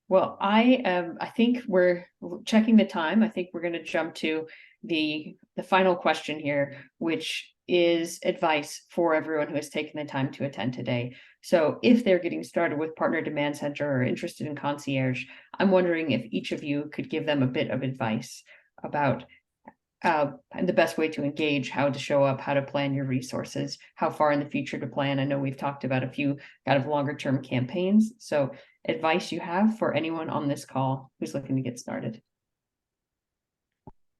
Well, I think we're checking the time. I think we're going to jump to the final question here, which is advice for everyone who has taken the time to attend today. So if they're getting started with Partner Demand Center or interested in Concierge, I'm wondering if each of you could give them a bit of advice about the best way to engage, how to show up, how to plan your resources, how far in the future to plan. I know we've talked about a few kind of longer term campaigns. So advice you have for anyone on this call who's looking to get started.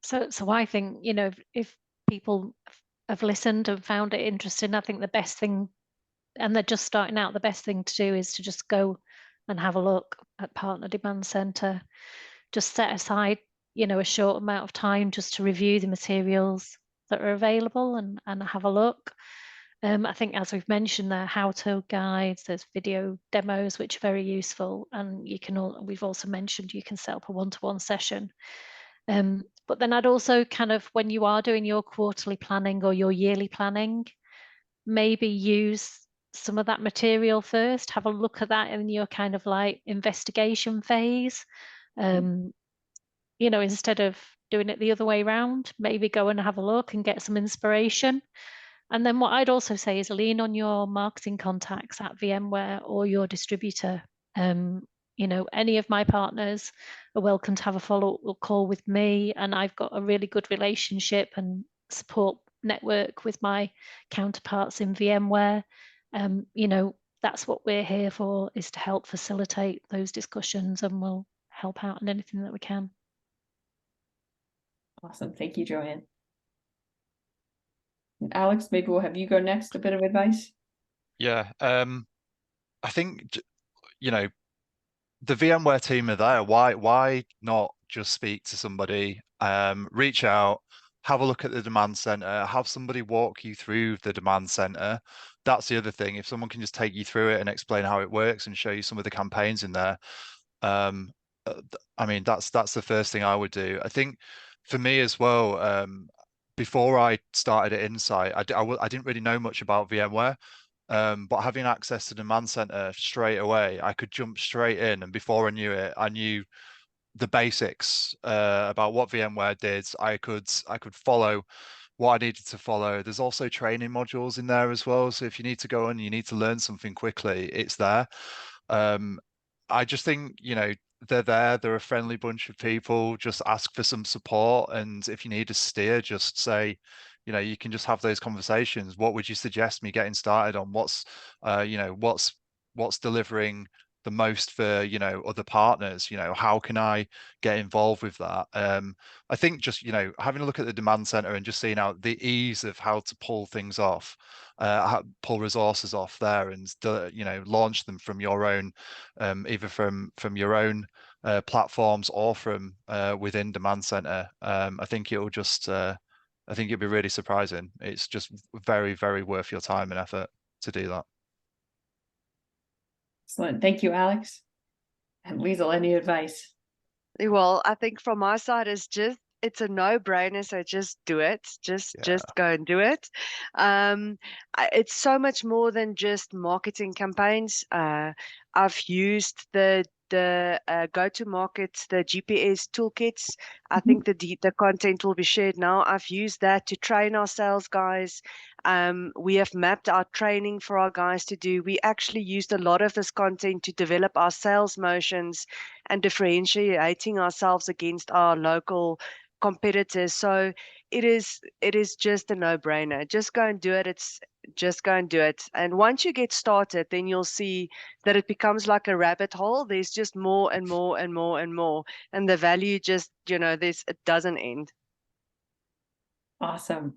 So I think, you know, if people have listened and found it interesting, I think the best thing, and they're just starting out, the best thing to do is to just go and have a look at Partner Demand Center. Just set aside, you know, a short amount of time just to review the materials that are available and have a look. I think, as we've mentioned, there are how-to guides, there's video demos, which are very useful, and we've also mentioned you can set up a one-to-one session. But then I'd also kind of, when you are doing your quarterly planning or your yearly planning, maybe use some of that material first, have a look at that in your kind of like investigation phase. You know, instead of doing it the other way around, maybe go and have a look and get some inspiration. And then what I'd also say is lean on your marketing contacts at VMware or your distributor. You know, any of my partners are welcome to have a follow-up call with me, and I've got a really good relationship and support network with my counterparts in VMware. You know, that's what we're here for, is to help facilitate those discussions, and we'll help out in anything that we can. Awesome. Thank you, Joanne. Alex, maybe we'll have you go next, a bit of advice. Yeah, I think, you know, the VMware team are there. Why not just speak to somebody, reach out, have a look at the demand center, have somebody walk you through the demand center. That's the other thing. If someone can just take you through it and explain how it works and show you some of the campaigns in there, I mean, that's the first thing I would do. I think for me as well, before I started at Insight, I didn't really know much about VMware. But having access to the demand center straight away, I could jump straight in, and before I knew it, I knew the basics about what VMware did. I could follow what I needed to follow. There's also training modules in there as well. So if you need to go and you need to learn something quickly, it's there. I just think, you know, they're there. They're a friendly bunch of people. Just ask for some support, and if you need a steer, just say, you know, you can just have those conversations. What would you suggest me getting started on? What's, you know, what's delivering the most for, you know, other partners? You know, how can I get involved with that? I think just, you know, having a look at the demand center and just seeing out the ease of how to pull things off, pull resources off there, and you know, launch them from your own, either from your own platforms or from within demand center. I think it'll just I think it'd be really surprising. It's just very, very worth your time and effort to do that. Excellent. Thank you, Alex. And Liezl, any advice? Well, I think from my side is it's a no-brainer, so just do it. Just go and do it. It's so much more than just marketing campaigns. I've used the go-to-market, the GPS toolkits. I think the content will be shared now. I've used that to train our sales guys. We have mapped our training for our guys to do. We actually used a lot of this content to develop our sales motions and differentiating ourselves against our local competitors. So it is just a no-brainer. Just go and do it. Just go and do it. And once you get started, then you'll see that it becomes like a rabbit hole. There's just more and more and more and more. And the value just, you know, it doesn't end. Awesome.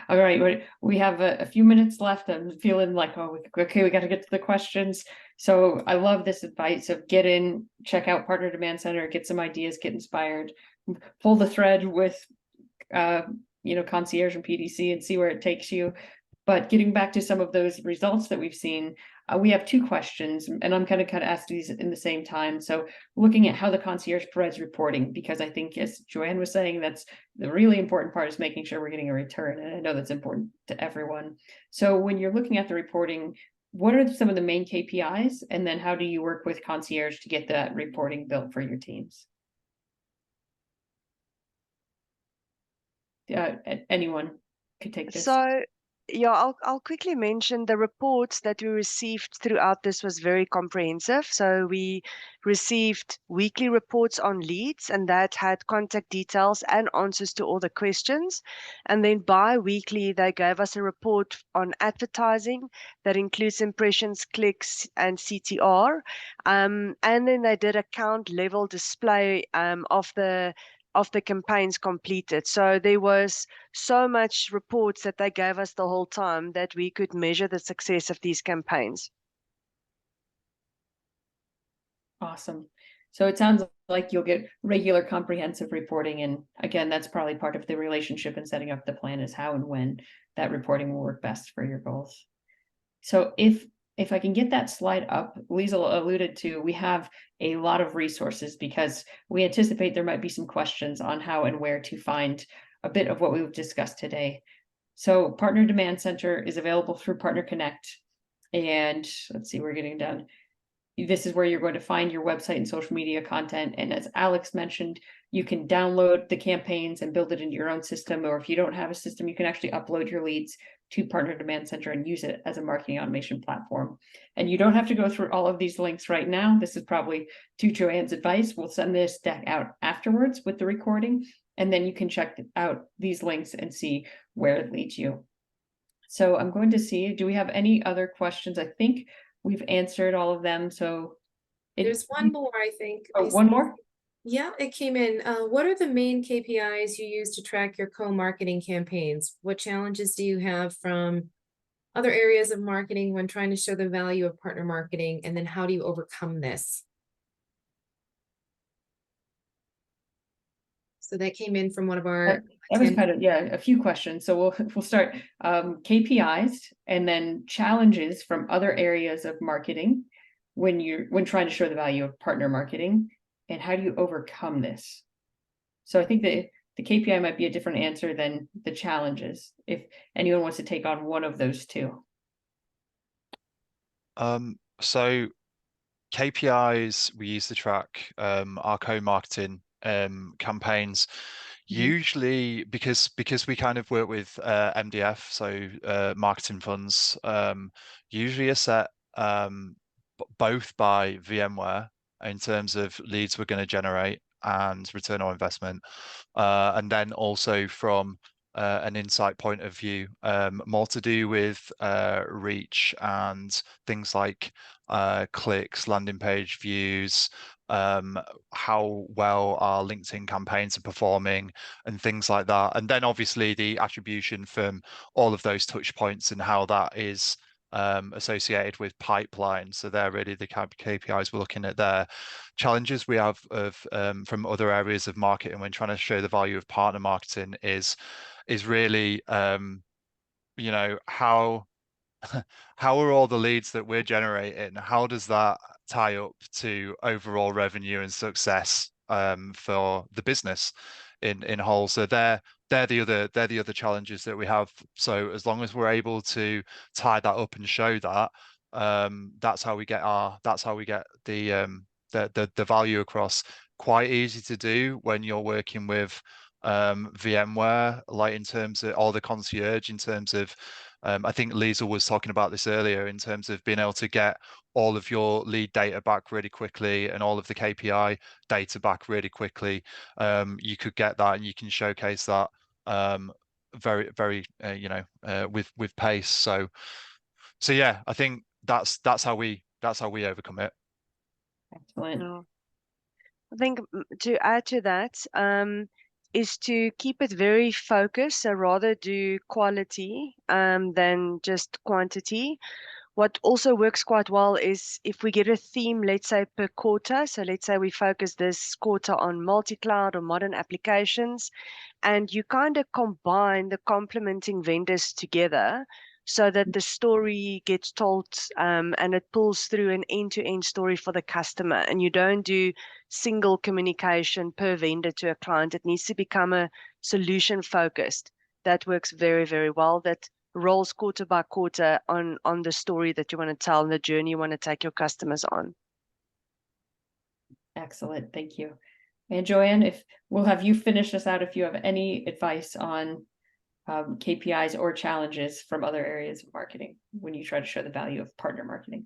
All right, we have a few minutes left. I'm feeling like, oh, okay, we got to get to the questions. So I love this advice of get in, check out Partner Demand Center, get some ideas, get inspired, pull the thread with, you know, Concierge and PDC and see where it takes you. But getting back to some of those results that we've seen, we have two questions, and I'm kind of ask these in the same time. So looking at how the concierge provides reporting, because I think, as Joanne was saying, that's the really important part, is making sure we're getting a return. And I know that's important to everyone. So when you're looking at the reporting, what are some of the main KPIs? And then how do you work with concierge to get that reporting built for your teams? Anyone could take this. So yeah, I'll quickly mention the reports that we received throughout this was very comprehensive. So we received weekly reports on leads, and that had contact details and answers to all the questions. And then bi-weekly, they gave us a report on advertising that includes impressions, clicks, and CTR. And then they did account level display of the campaigns completed. So there was so much reports that they gave us the whole time that we could measure the success of these campaigns. Awesome. So it sounds like you'll get regular comprehensive reporting. And again, that's probably part of the relationship and setting up the plan, is how and when that reporting will work best for your goals. So if I can get that slide up, Liezl alluded to, we have a lot of resources because we anticipate there might be some questions on how and where to find a bit of what we've discussed today. So Partner Demand Center is available through Partner Connect. And let's see, we're getting down. This is where you're going to find your website and social media content. And as Alex mentioned, you can download the campaigns and build it into your own system. Or if you don't have a system, you can actually upload your leads to Partner Demand Center and use it as a marketing automation platform. And you don't have to go through all of these links right now. This is probably to Joanne's advice. We'll send this deck out afterwards with the recording, and then you can check out these links and see where it leads you. So I'm going to see, do we have any other questions? I think we've answered all of them. So there's one more, I think. Oh, one more? Yeah, it came in. What are the main KPIs you use to track your co-marketing campaigns? What challenges do you have from other areas of marketing when trying to show the value of partner marketing? And then how do you overcome this? So that came in from one of our That was kind of, a few questions. So we'll start KPIs and then challenges from other areas of marketing when trying to show the value of partner marketing, and how do you overcome this? So I think the KPI might be a different answer than the challenges, if anyone wants to take on one of those two. So KPIs we use to track our co-marketing campaigns. Usually because we kind of work with MDF, so marketing funds, usually are set both by VMware in terms of leads we're going to generate and return on investment, and then also from an insight point of view, more to do with reach and things like clicks, landing page views, how well our LinkedIn campaigns are performing and things like that. And then obviously the attribution from all of those touch points and how that is associated with pipeline. So they're really the KPIs we're looking at there. Challenges we have of from other areas of marketing when trying to show the value of partner marketing is really you know, how are all the leads that we're generating, how does that tie up to overall revenue and success for the business in whole? So they're the other challenges that we have. So as long as we're able to tie that up and show that, that's how we get the value across. Quite easy to do when you're working with VMware, like in terms of all the concierge, in terms of I think Liezl was talking about this earlier, in terms of being able to get all of your lead data back really quickly and all of the KPI data back really quickly. You could get that and you can showcase that very with pace. So yeah, I think that's how we overcome it. Excellent. No. I think to add to that, is to keep it very focused. So rather do quality than just quantity. What also works quite well is if we get a theme, let's say per quarter. So let's say we focus this quarter on multi-cloud or modern applications, and you kind of combine the complementing vendors together so that the story gets told and it pulls through an end-to-end story for the customer. And you don't do single communication per vendor to a client. It needs to become a solution focused. That works very, very well. That rolls quarter by quarter on the story that you want to tell and the journey you want to take your customers on. Excellent, thank you. And Joanne, if we'll have you finish us out if you have any advice on KPIs or challenges from other areas of marketing when you try to show the value of partner marketing.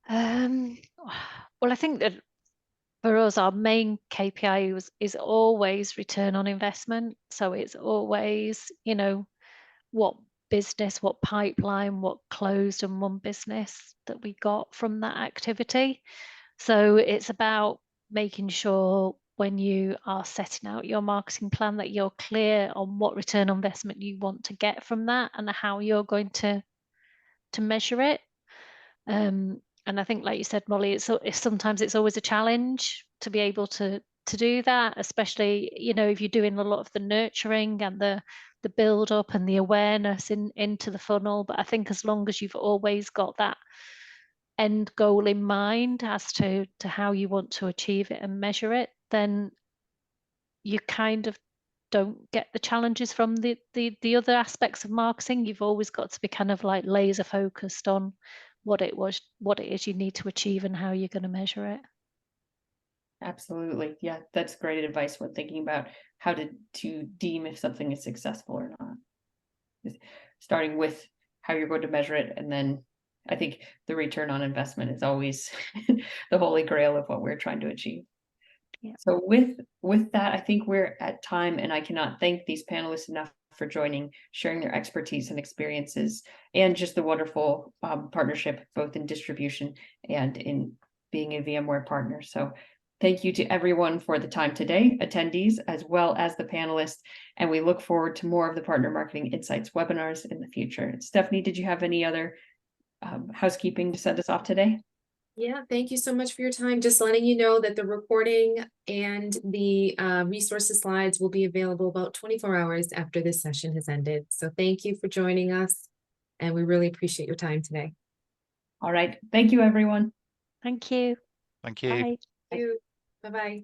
Well, I think that for us, our main KPI is always return on investment. So it's always, you know, what business, what pipeline, what closed and won business that we got from that activity. So it's about making sure when you are setting out your marketing plan that you're clear on what return on investment you want to get from that and how you're going to measure it. And I think, like you said, Molly, it's sometimes it's always a challenge to be able to do that, especially, you know, if you're doing a lot of the nurturing and the build up and the awareness into the funnel. But I think as long as you've always got that end goal in mind as to how you want to achieve it and measure it, then you kind of don't get the challenges from the other aspects of marketing. You've always got to be kind of like laser focused on what it is you need to achieve and how you're going to measure it. Absolutely. Yeah, that's great advice when thinking about how to deem if something is successful or not. Starting with how you're going to measure it, and then I think the return on investment is always the holy grail of what we're trying to achieve. Yeah. So with that, I think we're at time, and I cannot thank these panelists enough for joining, sharing their expertise and experiences, and just the wonderful partnership, both in distribution and in being a VMware partner. So Thank you to everyone for the time today, attendees, as well as the panelists. And we look forward to more of the Partner Marketing Insights webinars in the future. Stephanie, did you have any other housekeeping to send us off today? Yeah, thank you so much for your time. Just letting you know that the recording and the resources slides will be available about 24 hours after this session has ended. So thank you for joining us, and we really appreciate your time today. All right. Thank you, everyone. Thank you. Thank you. Bye. Thank you. Bye-bye.